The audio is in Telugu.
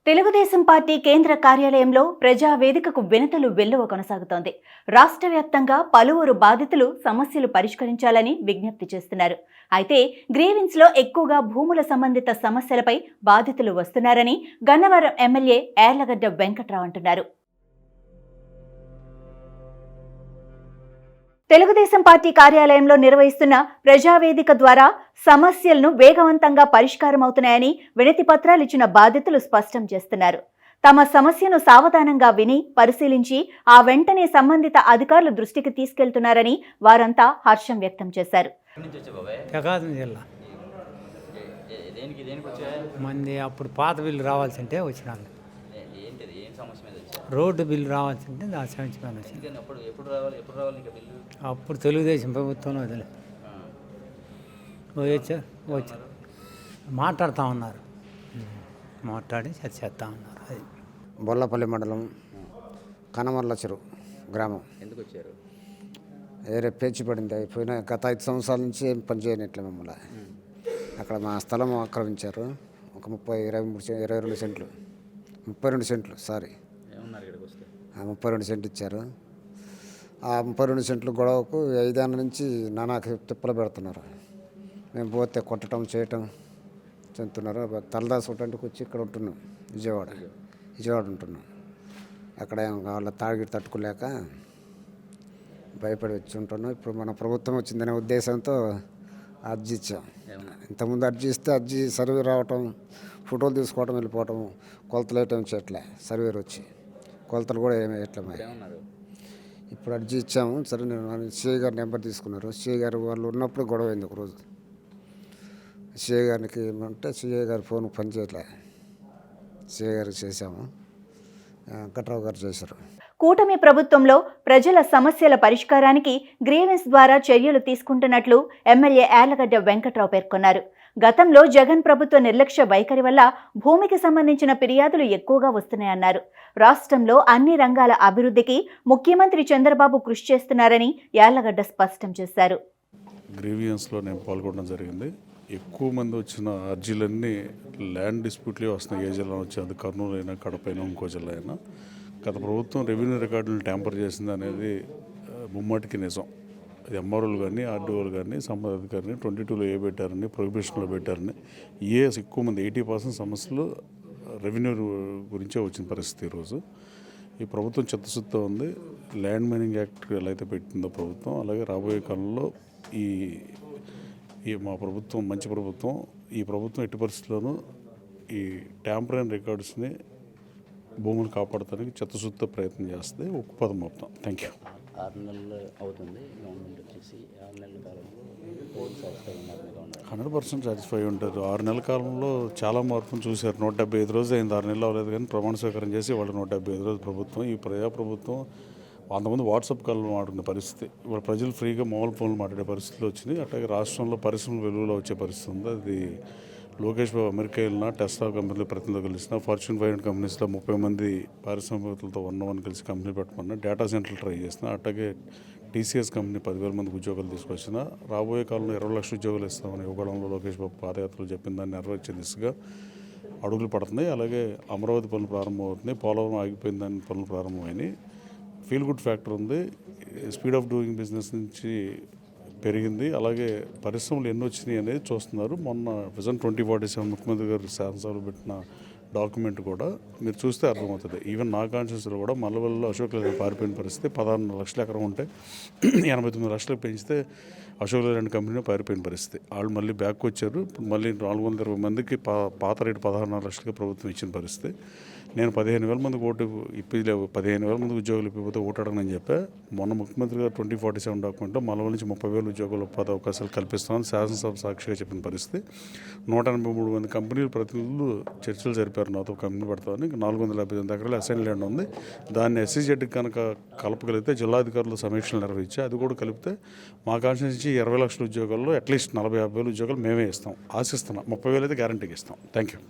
తెలుగుదేశం పార్టీ కేంద్ర కార్యాలయంలో ప్రజావేదికకు వినతులు వెల్లువ కొనసాగుతోంది. రాష్ట్ర వ్యాప్తంగా పలువురు బాధితులు సమస్యలు పరిష్కరించాలని విజ్ఞప్తి చేస్తున్నారు. అయితే గ్రీవెన్స్ లో ఎక్కువగా భూముల సంబంధిత సమస్యలపై బాధితులు వస్తున్నారని గన్నవరం ఎమ్మెల్యే యార్లగడ్డ వెంకట్రావు అంటున్నారు. తెలుగుదేశం పార్టీ కార్యాలయంలో నిర్వహిస్తున్న ప్రజావేదిక ద్వారా సమస్యలను వేగవంతంగా పరిష్కారమవుతున్నాయని వినతి పత్రాలు ఇచ్చిన బాధితులు స్పష్టం చేస్తున్నారు. తమ సమస్యను సావధానంగా విని పరిశీలించి ఆ వెంటనే సంబంధిత అధికారుల దృష్టికి తీసుకెళ్తున్నారని వారంతా హర్షం వ్యక్తం చేశారు. అప్పుడు పాత బిల్లు రావాల్సింటే వచ్చినాను, రోడ్డు బిల్లు రావాల్సింటే అప్పుడు తెలుగుదేశం ప్రభుత్వంలో వచ్చారు మాట్లాడుతూ ఉన్నారు, మాట్లాడి చేస్తా ఉన్నారు. అది బొల్లపల్లి మండలం కనమర్ల చెరువు గ్రామం. ఎందుకు వచ్చారు? వేరే పేచి పడింది, అయిపోయిన గత 5 సంవత్సరాల నుంచి ఏం పని చేయనట్లే మమ్మల్ని. అక్కడ మా స్థలం ఆక్రమించారు. ఒక 22 సెంట్లు 32 సెంట్లు 32 సెంట్లు ఇచ్చారు. ఆ 32 సెంట్లు గొడవకు 5 ఏళ్ళ నుంచి నానాకి తిప్పలు పెడుతున్నారు. మేము పోతే కొట్టడం చేయటం చెందుతున్నారు. తలదాసుకోవటానికి వచ్చి ఇక్కడ ఉంటున్నాం, విజయవాడ ఉంటున్నాం. అక్కడ వాళ్ళ తాగిడి తట్టుకోలేక భయపడి వచ్చి ఉంటున్నాం. ఇప్పుడు మన ప్రభుత్వం వచ్చిందనే ఉద్దేశంతో అర్జీ ఇచ్చాం. ఇంతకుముందు అర్జీ ఇస్తే అర్జీ సర్వే రావటం, ఫోటోలు తీసుకోవటం, వెళ్ళిపోవటం, కొలతలు వేయటం చేయట్లే. సర్వేర్ వచ్చి కొలతలు కూడా ఏమి వేయట్లే. ఇప్పుడు అర్జీ ఇచ్చాము. సరే, నేను సిఐ గారి నెంబర్ తీసుకున్నారు. సిఐ గారు వాళ్ళు ఉన్నప్పుడు గొడవ అయింది ఒకరోజు. సిఐ గారికి ఏమంటే సిఐ గారి ఫోన్ పనిచేయట్లే. సిఐ గారికి చేశాము, వెంకట్రావు గారు చేశారు. కూటమి ప్రభుత్వంలో ప్రజల సమస్యల పరిష్కారానికి గ్రీవెన్స్ ద్వారా చర్యలు తీసుకుంటున్నట్లు ఎమ్మెల్యే యార్లగడ్డ వెంకట్రావు పేర్కొన్నారు. గతంలో జగన్ ప్రభుత్వ నిర్లక్ష్య వైఖరి వల్ల భూమికి సంబంధించిన ఫిర్యాదులు ఎక్కువగా వస్తున్నాయన్నారు. రాష్ట్రంలో అన్ని రంగాల అభివృద్ధికి ముఖ్యమంత్రి చంద్రబాబు కృషి చేస్తున్నారని యార్లగడ్డ స్పష్టం చేశారు. గ్రీవియన్స్లో నేను పాల్గొనడం జరిగింది. ఎక్కువ మంది వచ్చిన అర్జీలన్నీ ల్యాండ్ డిస్ప్యూట్లే వస్తున్నాయి. ఏ జిల్లా వచ్చి, అది కర్నూలు అయినా, కడప అయినా, ఇంకో జిల్లా అయినా. గత ప్రభుత్వం రెవెన్యూ రికార్డులను ట్యాంపర్ చేసింది అనేది ముమ్మాటికి నిజం. అది ఎంఆర్ఓలు కానీ, ఆర్డీఓలు కానీ, సంబంధిత అధికారిని 22లో ఏ పెట్టారని, ప్రొహిబిషన్లో పెట్టారని, ఎక్కువ మంది 80% సమస్యలు రెవెన్యూ గురించే వచ్చిన పరిస్థితి. ఈరోజు ఈ ప్రభుత్వం చిత్తశుద్ధితో ఉంది. ల్యాండ్ మైనింగ్ యాక్ట్ ఎలా అయితే పెట్టిందో ప్రభుత్వం, అలాగే రాబోయే కాలంలో ఈ మా ప్రభుత్వం మంచి ప్రభుత్వం. ఈ ప్రభుత్వం ఎట్టి పరిస్థితుల్లోనూ ఈ ట్యాంపరింగ్ రికార్డ్స్ని, భూములు కాపాడటానికి చిత్తశుద్ధితో ప్రయత్నం చేస్తే ఒక్క పదం మొత్తం. Thank you. 6 నెలలు అవుతుంది గవర్నమెంట్ వచ్చేసి. 6 నెలల కాలంలో 100% సాటిస్ఫై ఉంటారు. 6 నెలల కాలంలో చాలా మార్పును చూశారు. 175 రోజులు అయింది, 6 నెలలు అవ్వలేదు. కానీ ప్రమాణ స్వీకారం చేసి వాళ్ళు 175 రోజులు ప్రభుత్వం. ఈ ప్రజాప్రభుత్వం అంతమంది వాట్సాప్ కాల్లో మాట్లాడిన పరిస్థితి, ఇవాళ ప్రజలు ఫ్రీగా మామూలు ఫోన్లు మాట్లాడే పరిస్థితులు వచ్చినాయి. అట్లాగే రాష్ట్రంలో పరిశ్రమలు వెలుగులో వచ్చే పరిస్థితి ఉంది. అది లోకేష్ బాబు అమెరికా వెళ్ళినా, టెస్లా కంపెనీలో ప్రతినిధులు కలిసిన, ఫార్చ్యూన్ 500 కంపెనీస్లో 30 మంది పారిశ్రామికవేత్తలతో 1 కలిసి కంపెనీ పెట్టమన్నా, డేటా సెంటర్లు ట్రై చేసిన, అట్లాగే టీసీఎస్ కంపెనీ 10,000 మందికి ఉద్యోగాలు తీసుకొచ్చిన, రాబోయే కాలంలో 20 లక్షల ఉద్యోగాలు ఇస్తామని యువగడంలో లోకేష్ బాబు పాదయాత్రలు చెప్పిన దాన్ని నెరవేర్చే దిశగా అడుగులు పడుతున్నాయి. అలాగే అమరావతి పనులు ప్రారంభమవుతున్నాయి, పోలవరం ఆగిపోయిన దాని పనులు ప్రారంభమైనాయి. ఫీల్ గుడ్ ఫ్యాక్టర్ ఉంది. స్పీడ్ ఆఫ్ డూయింగ్ బిజినెస్ నుంచి పెరిగింది. అలాగే పరిశ్రమలు ఎన్ని వచ్చినాయి అనేది చూస్తున్నారు. మొన్న విజన్ 2047 ముఖ్యమంత్రి గారు శాసనసభలో పెట్టిన డాక్యుమెంట్ కూడా మీరు చూస్తే అర్థమవుతుంది. ఈవెన్ నా కాన్షియస్లో కూడా మల్లవల్లిలో అశోక్ లేలాండ్ పారిపోయిన పరిస్థితి. 16 లక్షల ఎకరం ఉంటే 89 లక్షలకు పెంచితే అశోక్ లేలాండ్ కంపెనీ పారిపోయిన పరిస్థితి. వాళ్ళు మళ్ళీ బ్యాక్ వచ్చారు. ఇప్పుడు మళ్ళీ 420 మందికి పాత రేటు 16 లక్షలకి ప్రభుత్వం ఇచ్చిన పరిస్థితి. నేను 15,000 మందికి ఓటు ఇప్పిలేవు, 15,000 మందికి ఉద్యోగాలు ఇప్పిపోతే ఓటు అడగనని చెప్పా. మొన్న ముఖ్యమంత్రి గారు 2047 డాక్యుమెంట్లో మల్లవల్లి నుంచి 30,000 ఉద్యోగాలు, ఉపాధి అవకాశాలు కల్పిస్తామని శాసనసభ సాక్షిగా చెప్పిన పరిస్థితి. 183 మంది కంపెనీల ప్రతినిధులు చర్చలు జరిపారు నాతో, కంపెనీ పెడతామని. 458 ఎకరాలు అసైన్ ల్యాండ్ ఉంది. దాన్ని SEZకి కనుక కలపగలిగితే జిల్లాధికారులు సమీక్షలు నిర్వహించి అది కూడా కలిపితే మా కాన్స్టిట్యూన్సీ నుంచి 20 లక్షల ఉద్యోగాల్లో అట్లీస్ట్ 40-50 వేల ఉద్యోగాలు మేమే ఇస్తాం. ఆశిస్తున్నాం. 30,000 అయితే గ్యారంటీకి ఇస్తాం. Thank you.